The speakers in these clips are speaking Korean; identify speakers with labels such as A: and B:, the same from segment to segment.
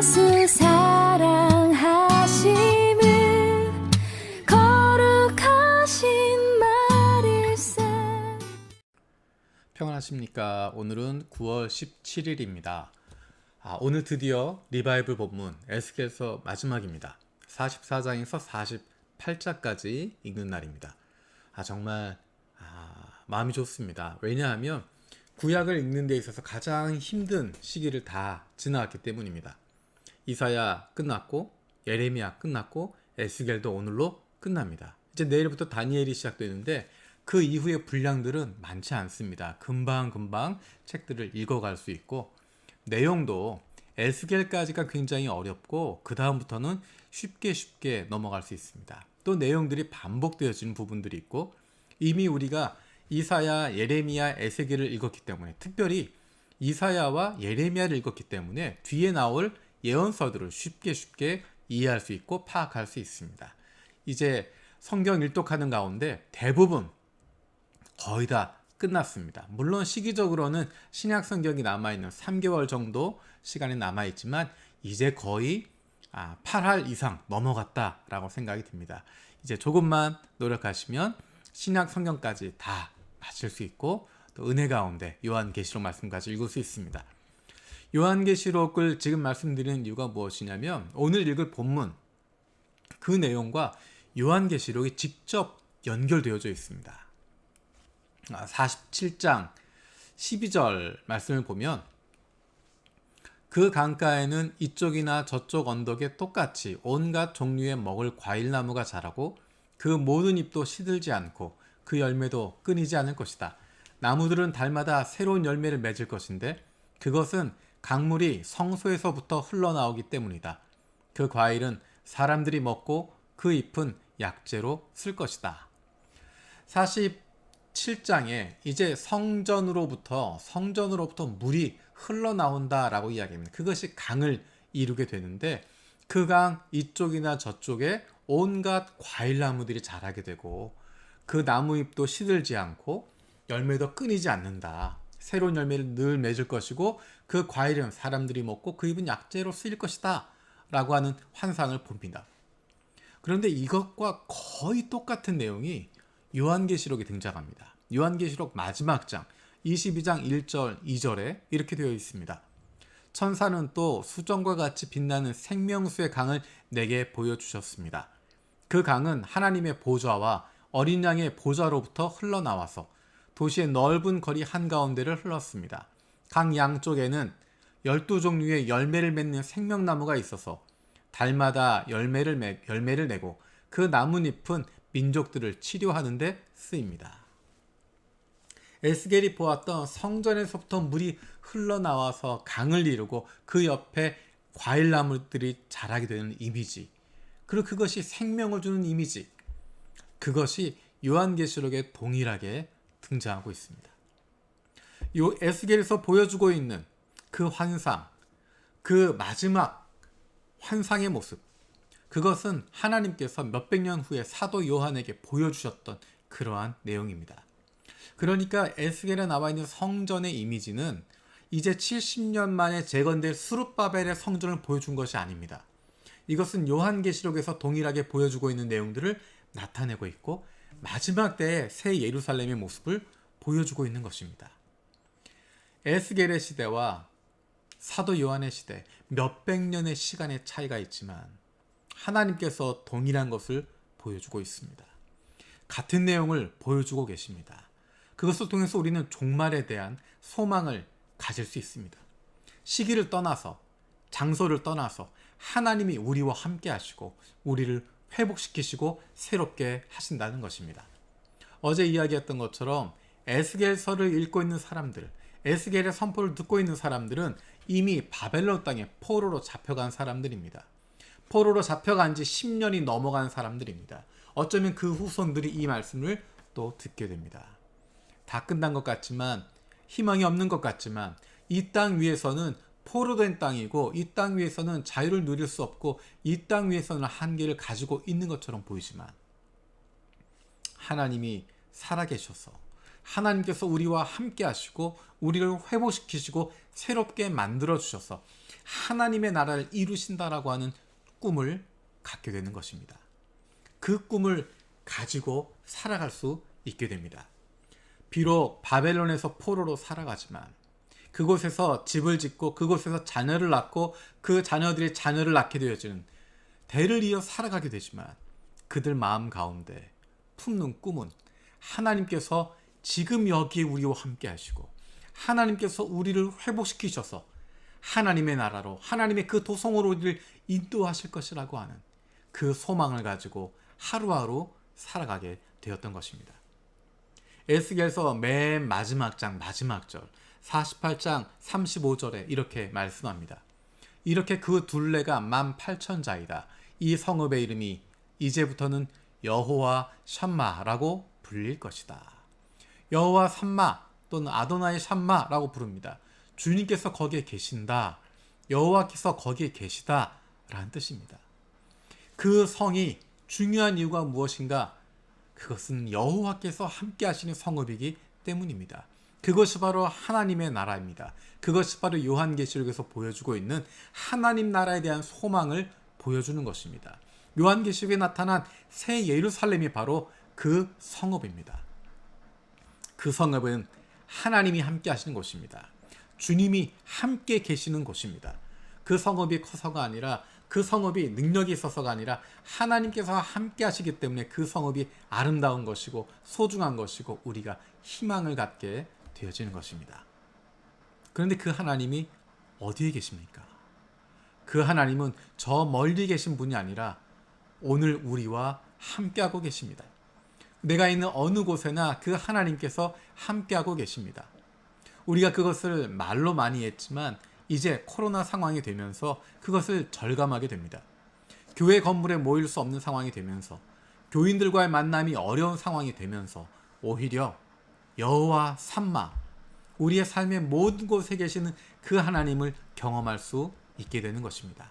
A: 예수 사랑하심을 거룩하신 말일세.
B: 평안하십니까? 오늘은 9월 17일입니다. 오늘 드디어 리바이블 본문 에스겔서 마지막입니다. 44장에서 48장까지 읽는 날입니다. 정말 마음이 좋습니다. 왜냐하면 구약을 읽는 데 있어서 가장 힘든 시기를 다 지나왔기 때문입니다. 이사야 끝났고, 예레미야 끝났고, 에스겔도 오늘로 끝납니다. 이제 내일부터 다니엘이 시작되는데 그 이후의 분량들은 많지 않습니다. 금방 책들을 읽어갈 수 있고, 내용도 에스겔까지가 굉장히 어렵고 그 다음부터는 쉽게 넘어갈 수 있습니다. 또 내용들이 반복되어지는 부분들이 있고, 이미 우리가 이사야, 예레미야, 에스겔을 읽었기 때문에, 특별히 이사야와 예레미야를 읽었기 때문에 뒤에 나올 예언서들을 쉽게 이해할 수 있고 파악할 수 있습니다. 이제 성경 일독하는 가운데 대부분 거의 다 끝났습니다. 물론 시기적으로는 신약 성경이 남아있는 3개월 정도 시간이 남아있지만 이제 거의 8할 이상 넘어갔다라고 생각이 듭니다. 이제 조금만 노력하시면 신약 성경까지 다 마칠 수 있고, 또 은혜 가운데 요한계시록 말씀까지 읽을 수 있습니다. 요한계시록을 지금 말씀드리는 이유가 무엇이냐면, 오늘 읽을 본문 그 내용과 요한계시록이 직접 연결되어져 있습니다. 47장 12절 말씀을 보면, 그 강가에는 이쪽이나 저쪽 언덕에 똑같이 온갖 종류의 먹을 과일나무가 자라고 그 모든 잎도 시들지 않고 그 열매도 끊이지 않을 것이다. 나무들은 달마다 새로운 열매를 맺을 것인데 그것은 강물이 성소에서부터 흘러나오기 때문이다. 그 과일은 사람들이 먹고 그 잎은 약재로 쓸 것이다. 47장에 이제 성전으로부터 물이 흘러나온다라고 이야기합니다. 그것이 강을 이루게 되는데, 그 강 이쪽이나 저쪽에 온갖 과일나무들이 자라게 되고 그 나무잎도 시들지 않고 열매도 끊이지 않는다. 새로운 열매를 늘 맺을 것이고 그 과일은 사람들이 먹고 그 잎은 약재로 쓰일 것이다 라고 하는 환상을 봅니다. 그런데 이것과 거의 똑같은 내용이 요한계시록에 등장합니다. 요한계시록 마지막 장 22장 1절 2절에 이렇게 되어 있습니다. 천사는 또 수정과 같이 빛나는 생명수의 강을 내게 보여주셨습니다. 그 강은 하나님의 보좌와 어린 양의 보좌로부터 흘러나와서 도시의 넓은 거리 한가운데를 흘렀습니다. 강 양쪽에는 12종류의 열매를 맺는 생명나무가 있어서 달마다 열매를 내고 그 나뭇잎은 민족들을 치료하는 데 쓰입니다. 에스겔이 보았던 성전에서부터 물이 흘러나와서 강을 이루고 그 옆에 과일나무들이 자라게 되는 이미지, 그리고 그것이 생명을 주는 이미지, 그것이 요한계시록에 동일하게 등장하고 있습니다. 요 에스겔에서 보여주고 있는 그 환상, 그 마지막 환상의 모습, 그것은 하나님께서 몇백 년 후에 사도 요한에게 보여주셨던 그러한 내용입니다. 그러니까 에스겔에 나와 있는 성전의 이미지는 이제 70년 만에 재건될 스룹바벨의 성전을 보여준 것이 아닙니다. 이것은 요한계시록에서 동일하게 보여주고 있는 내용들을 나타내고 있고 마지막 때의 새 예루살렘의 모습을 보여주고 있는 것입니다. 에스겔의 시대와 사도 요한의 시대, 몇백 년의 시간의 차이가 있지만 하나님께서 동일한 것을 보여주고 있습니다. 같은 내용을 보여주고 계십니다. 그것을 통해서 우리는 종말에 대한 소망을 가질 수 있습니다. 시기를 떠나서, 장소를 떠나서 하나님이 우리와 함께 하시고 우리를 회복시키시고 새롭게 하신다는 것입니다. 어제 이야기했던 것처럼 에스겔서를 읽고 있는 사람들, 에스겔의 선포를 듣고 있는 사람들은 이미 바벨론 땅에 포로로 잡혀간 사람들입니다. 포로로 잡혀간 지 10년이 넘어간 사람들입니다. 어쩌면 그 후손들이 이 말씀을 또 듣게 됩니다. 다 끝난 것 같지만, 희망이 없는 것 같지만, 이 땅 위에서는 포로된 땅이고 이 땅 위에서는 자유를 누릴 수 없고 이 땅 위에서는 한계를 가지고 있는 것처럼 보이지만, 하나님이 살아계셔서 하나님께서 우리와 함께 하시고 우리를 회복시키시고 새롭게 만들어 주셔서 하나님의 나라를 이루신다라고 하는 꿈을 갖게 되는 것입니다. 그 꿈을 가지고 살아갈 수 있게 됩니다. 비록 바벨론에서 포로로 살아가지만 그곳에서 집을 짓고 그곳에서 자녀를 낳고 그 자녀들이 자녀를 낳게 되어지는 대를 이어 살아가게 되지만 그들 마음 가운데 품는 꿈은 하나님께서 지금 여기에 우리와 함께 하시고 하나님께서 우리를 회복시키셔서 하나님의 나라로 하나님의 그 도성으로 우리를 인도하실 것이라고 하는 그 소망을 가지고 하루하루 살아가게 되었던 것입니다. 에스겔서 맨 마지막 장 마지막 절 48장 35절에 이렇게 말씀합니다. 이렇게 그 둘레가 18,000자이다. 이 성읍의 이름이 이제부터는 여호와 샴마라고 불릴 것이다. 여호와 샴마 또는 아도나이 샴마라고 부릅니다. 주님께서 거기에 계신다. 여호와께서 거기에 계시다 라는 뜻입니다. 그 성이 중요한 이유가 무엇인가? 그것은 여호와께서 함께 하시는 성읍이기 때문입니다. 그것이 바로 하나님의 나라입니다. 그것이 바로 요한계시록에서 보여주고 있는 하나님 나라에 대한 소망을 보여주는 것입니다. 요한계시록에 나타난 새 예루살렘이 바로 그 성읍입니다. 그 성읍은 하나님이 함께 하시는 곳입니다. 주님이 함께 계시는 곳입니다. 그 성읍이 커서가 아니라 그 성읍이 능력이 있어서가 아니라 하나님께서 함께 하시기 때문에 그 성읍이 아름다운 것이고 소중한 것이고 우리가 희망을 갖게 되어지는 것입니다. 그런데 그 하나님이 어디에 계십니까? 그 하나님은 저 멀리 계신 분이 아니라 오늘 우리와 함께하고 계십니다. 내가 있는 어느 곳에나 그 하나님께서 함께하고 계십니다. 우리가 그것을 말로 많이 했지만 이제 코로나 상황이 되면서 그것을 절감하게 됩니다. 교회 건물에 모일 수 없는 상황이 되면서 교인들과의 만남이 어려운 상황이 되면서 오히려 여호와 삼마 우리의 삶의 모든 곳에 계시는 그 하나님을 경험할 수 있게 되는 것입니다.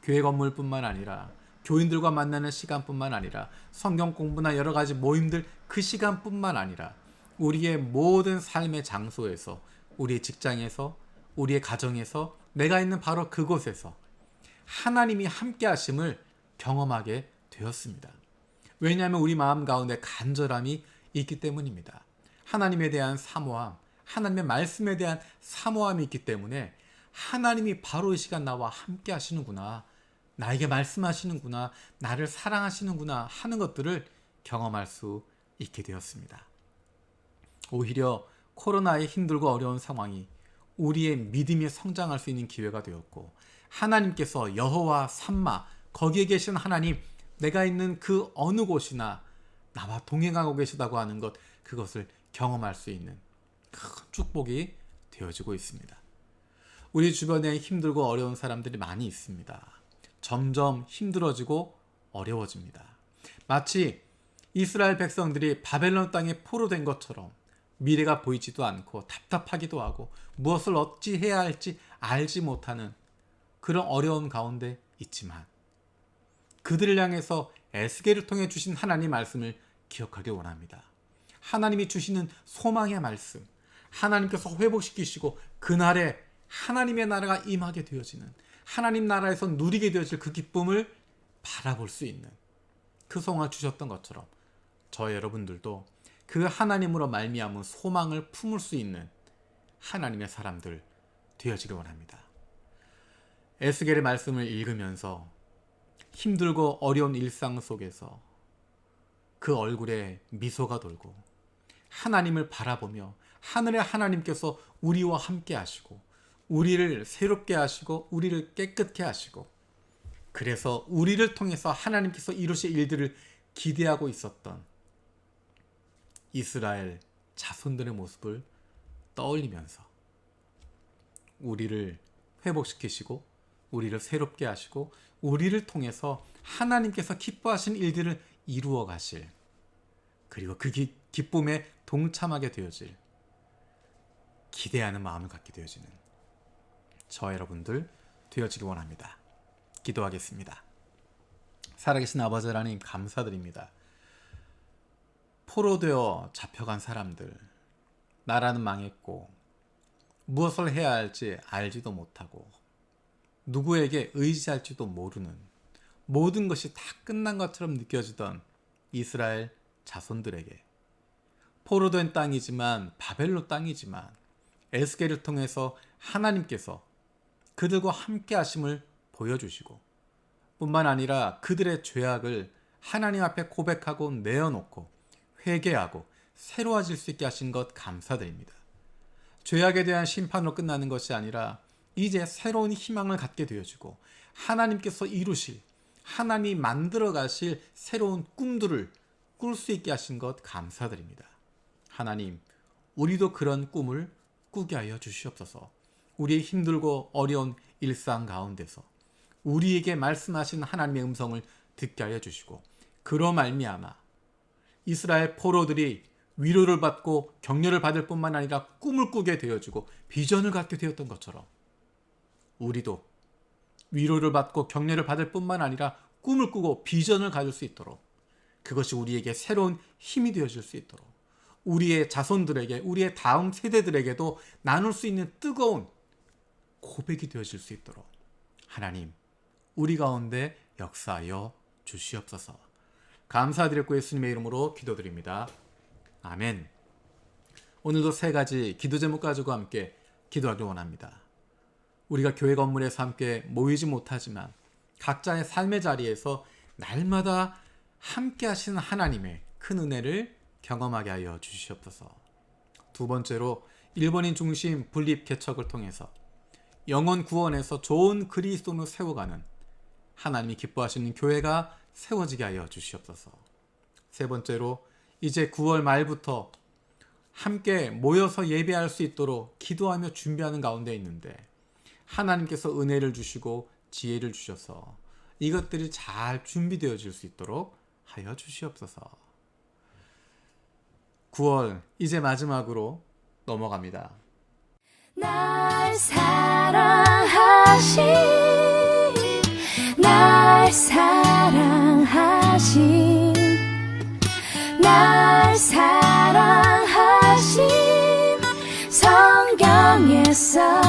B: 교회 건물뿐만 아니라 교인들과 만나는 시간뿐만 아니라 성경 공부나 여러 가지 모임들 그 시간뿐만 아니라 우리의 모든 삶의 장소에서 우리의 직장에서 우리의 가정에서 내가 있는 바로 그곳에서 하나님이 함께 하심을 경험하게 되었습니다. 왜냐하면 우리 마음 가운데 간절함이 있기 때문입니다. 하나님에 대한 사모함, 하나님의 말씀에 대한 사모함이 있기 때문에 하나님이 바로 이 시간 나와 함께 하시는구나, 나에게 말씀하시는구나, 나를 사랑하시는구나 하는 것들을 경험할 수 있게 되었습니다. 오히려 코로나의 힘들고 어려운 상황이 우리의 믿음이 성장할 수 있는 기회가 되었고 하나님께서 여호와 삼마 거기에 계신 하나님 내가 있는 그 어느 곳이나 나와 동행하고 계시다고 하는 것 그것을 경험할 수 있는 큰 축복이 되어지고 있습니다. 우리 주변에 힘들고 어려운 사람들이 많이 있습니다. 점점 힘들어지고 어려워집니다. 마치 이스라엘 백성들이 바벨론 땅에 포로된 것처럼 미래가 보이지도 않고 답답하기도 하고 무엇을 어찌해야 할지 알지 못하는 그런 어려움 가운데 있지만 그들을 향해서 에스겔을 통해 주신 하나님 말씀을 기억하기 원합니다. 하나님이 주시는 소망의 말씀, 하나님께서 회복시키시고 그날에 하나님의 나라가 임하게 되어지는 하나님 나라에서 누리게 되어질 그 기쁨을 바라볼 수 있는 그 소망을 주셨던 것처럼 저 여러분들도 그 하나님으로 말미암은 소망을 품을 수 있는 하나님의 사람들 되어지길 원합니다. 에스겔의 말씀을 읽으면서 힘들고 어려운 일상 속에서 그 얼굴에 미소가 돌고 하나님을 바라보며 하늘의 하나님께서 우리와 함께 하시고 우리를 새롭게 하시고 우리를 깨끗게 하시고 그래서 우리를 통해서 하나님께서 이루실 일들을 기대하고 있었던 이스라엘 자손들의 모습을 떠올리면서 우리를 회복시키시고 우리를 새롭게 하시고 우리를 통해서 하나님께서 기뻐하신 일들을 이루어 가실 그리고 그 기쁨에 동참하게 되어질 기대하는 마음을 갖게 되어지는 저 여러분들 되어지기 원합니다. 기도하겠습니다. 살아계신 아버지 하나님 감사드립니다. 포로되어 잡혀간 사람들, 나라는 망했고 무엇을 해야 할지 알지도 못하고 누구에게 의지할지도 모르는, 모든 것이 다 끝난 것처럼 느껴지던 이스라엘 자손들에게 포로된 땅이지만, 바벨론 땅이지만 에스겔을 통해서 하나님께서 그들과 함께 하심을 보여주시고, 뿐만 아니라 그들의 죄악을 하나님 앞에 고백하고 내어놓고 회개하고 새로워질 수 있게 하신 것 감사드립니다. 죄악에 대한 심판으로 끝나는 것이 아니라 이제 새로운 희망을 갖게 되어지고, 하나님께서 이루실, 하나님이 만들어 가실 새로운 꿈들을 꿀 수 있게 하신 것 감사드립니다. 하나님, 우리도 그런 꿈을 꾸게 하여 주시옵소서. 우리의 힘들고 어려운 일상 가운데서 우리에게 말씀하신 하나님의 음성을 듣게 하여 주시고, 그로 말미암아 이스라엘 포로들이 위로를 받고 격려를 받을 뿐만 아니라 꿈을 꾸게 되어지고 비전을 갖게 되었던 것처럼, 우리도 위로를 받고 격려를 받을 뿐만 아니라 꿈을 꾸고 비전을 가질 수 있도록, 그것이 우리에게 새로운 힘이 되어질 수 있도록, 우리의 자손들에게, 우리의 다음 세대들에게도 나눌 수 있는 뜨거운 고백이 되어질 수 있도록 하나님, 우리 가운데 역사하여 주시옵소서. 감사드렸고 예수님의 이름으로 기도드립니다. 아멘. 오늘도 3가지 기도 제목 가지고 함께 기도하길 원합니다. 우리가 교회 건물에서 함께 모이지 못하지만 각자의 삶의 자리에서 날마다 함께 하시는 하나님의 큰 은혜를 경험하게 하여 주시옵소서. 2번째로 일본인 중심 분립 개척을 통해서 영혼 구원에서 좋은 그리스도인을 세워가는 하나님이 기뻐하시는 교회가 세워지게 하여 주시옵소서. 3번째로 이제 9월 말부터 함께 모여서 예배할 수 있도록 기도하며 준비하는 가운데 있는데, 하나님께서 은혜를 주시고 지혜를 주셔서 이것들이 잘 준비되어질 수 있도록 하여 주시옵소서. 9월 이제 마지막으로 넘어갑니다.
A: 날 사랑하신, 날 사랑하신, 날 사랑하신 성경에서